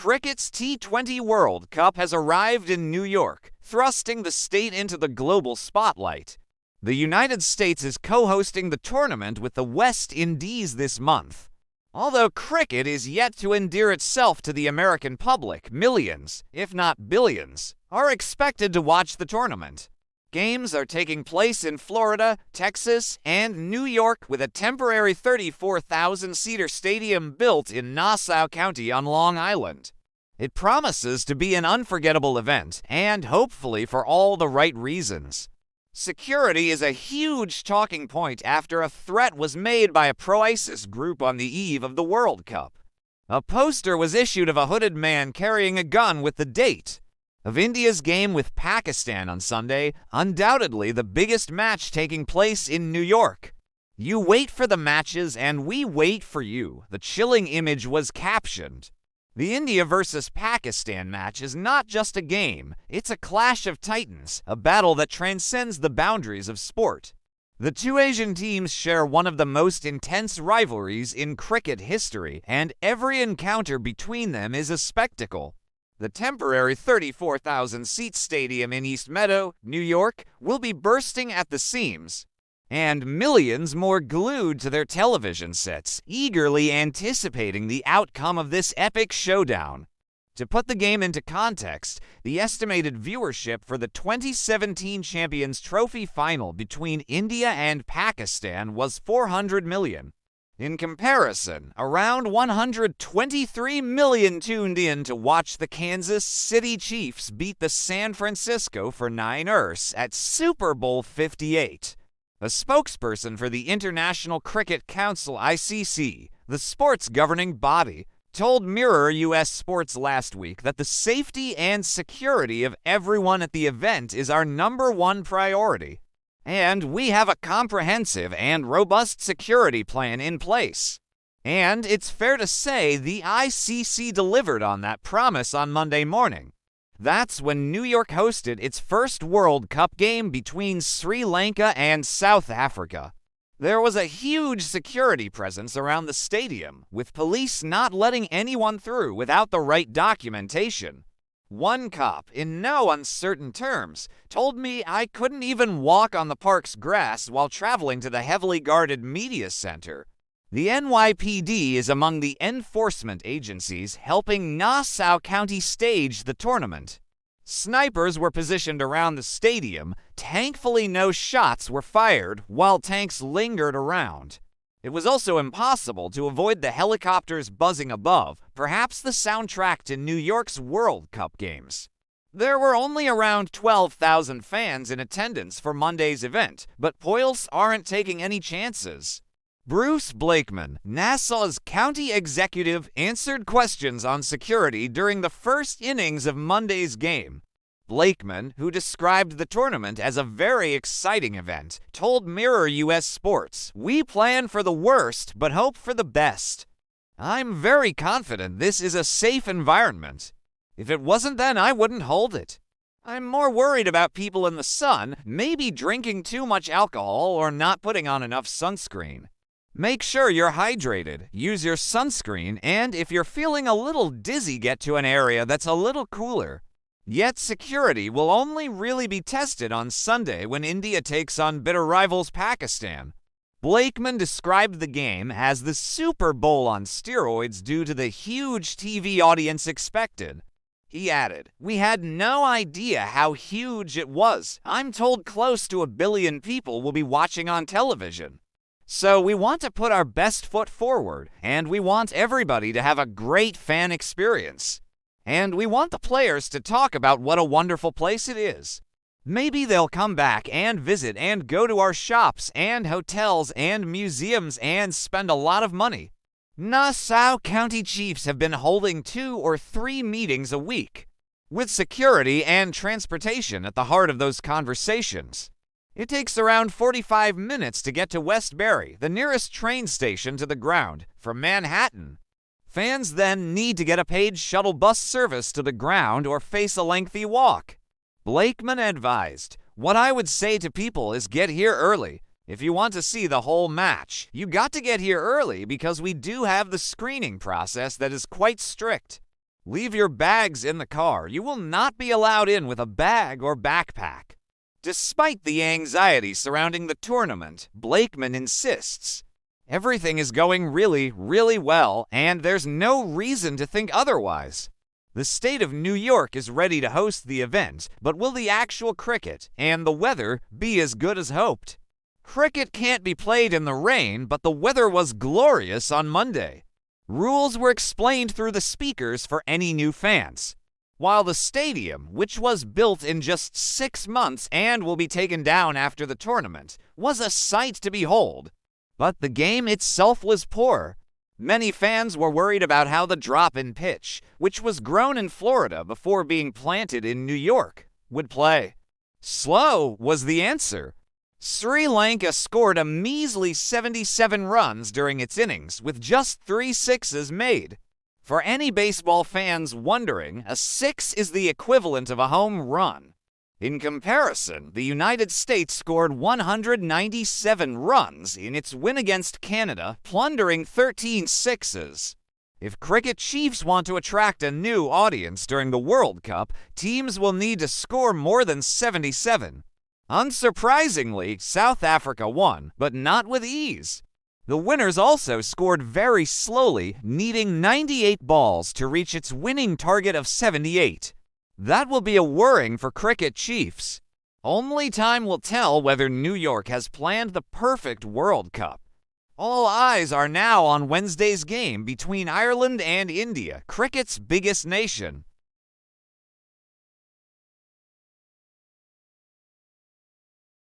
Cricket's T20 World Cup has arrived in New York, thrusting the state into the global spotlight. The United States is co-hosting the tournament with the West Indies this month. Although cricket is yet to endear itself to the American public, millions, if not billions, are expected to watch the tournament. Games are taking place in Florida, Texas, and New York with a temporary 34,000-seater stadium built in Nassau County on Long Island. It promises to be an unforgettable event, and hopefully for all the right reasons. Security is a huge talking point after a threat was made by a pro-ISIS group on the eve of the World Cup. A poster was issued of a hooded man carrying a gun with the date of India's game with Pakistan on Sunday, undoubtedly the biggest match taking place in New York. "You wait for the matches and we wait for you," the chilling image was captioned. The India versus Pakistan match is not just a game, it's a clash of titans, a battle that transcends the boundaries of sport. The two Asian teams share one of the most intense rivalries in cricket history, and every encounter between them is a spectacle. The temporary 34,000-seat stadium in East Meadow, New York, will be bursting at the seams, and millions more glued to their television sets, eagerly anticipating the outcome of this epic showdown. To put the game into context, the estimated viewership for the 2017 Champions Trophy final between India and Pakistan was 400 million. In comparison, around 123 million tuned in to watch the Kansas City Chiefs beat the San Francisco 49ers at Super Bowl 58. A spokesperson for the International Cricket Council (ICC), the sport's governing body, told Mirror US Sports last week that the safety and security of everyone at the event is our #1 priority. And we have a comprehensive and robust security plan in place. And it's fair to say the ICC delivered on that promise on Monday morning. That's when New York hosted its first World Cup game between Sri Lanka and South Africa. There was a huge security presence around the stadium, with police not letting anyone through without the right documentation. One cop, in no uncertain terms, told me I couldn't even walk on the park's grass while traveling to the heavily guarded media center. The NYPD is among the enforcement agencies helping Nassau County stage the tournament. Snipers were positioned around the stadium. Thankfully, no shots were fired while tanks lingered around. It was also impossible to avoid the helicopters buzzing above, perhaps the soundtrack to New York's World Cup games. There were only around 12,000 fans in attendance for Monday's event, but police aren't taking any chances. Bruce Blakeman, Nassau's county executive, answered questions on security during the first innings of Monday's game. Blakeman, who described the tournament as a very exciting event, told Mirror US Sports, "We plan for the worst, but hope for the best. I'm very confident this is a safe environment. If it wasn't, then I wouldn't hold it. I'm more worried about people in the sun, maybe drinking too much alcohol or not putting on enough sunscreen. Make sure you're hydrated, use your sunscreen, and if you're feeling a little dizzy, get to an area that's a little cooler." Yet security will only really be tested on Sunday when India takes on bitter rivals Pakistan. Blakeman described the game as the Super Bowl on steroids due to the huge TV audience expected. He added, "We had no idea how huge it was. I'm told close to 1 billion people will be watching on television. So we want to put our best foot forward, and we want everybody to have a great fan experience. And we want the players to talk about what a wonderful place it is. Maybe they'll come back and visit and go to our shops and hotels and museums and spend a lot of money." Nassau County Chiefs have been holding 2 or 3 meetings a week, with security and transportation at the heart of those conversations. It takes around 45 minutes to get to Westbury, the nearest train station to the ground, from Manhattan. Fans then need to get a paid shuttle bus service to the ground or face a lengthy walk. Blakeman advised, "What I would say to people is get here early. If you want to see the whole match, you got to get here early because we do have the screening process that is quite strict. Leave your bags in the car. You will not be allowed in with a bag or backpack. Despite the anxiety surrounding the tournament, Blakeman insists everything is going really, really well, and there's no reason to think otherwise. The state of New York is ready to host the event, but will the actual cricket and the weather be as good as hoped? Cricket can't be played in the rain, but the weather was glorious on Monday. Rules were explained through the speakers for any new fans. While the stadium, which was built in just 6 months and will be taken down after the tournament, was a sight to behold, but the game itself was poor. Many fans were worried about how the drop in pitch, which was grown in Florida before being planted in New York, would play. Slow was the answer. Sri Lanka scored a measly 77 runs during its innings, with just 3 sixes made. For any baseball fans wondering, a 6 is the equivalent of a home run. In comparison, the United States scored 197 runs in its win against Canada, plundering 13 sixes. If cricket chiefs want to attract a new audience during the World Cup, teams will need to score more than 77. Unsurprisingly, South Africa won, but not with ease. The winners also scored very slowly, needing 98 balls to reach its winning target of 78. That will be a worrying for cricket chiefs. Only time will tell whether New York has planned the perfect World Cup. All eyes are now on Wednesday's game between Ireland and India, cricket's biggest nation.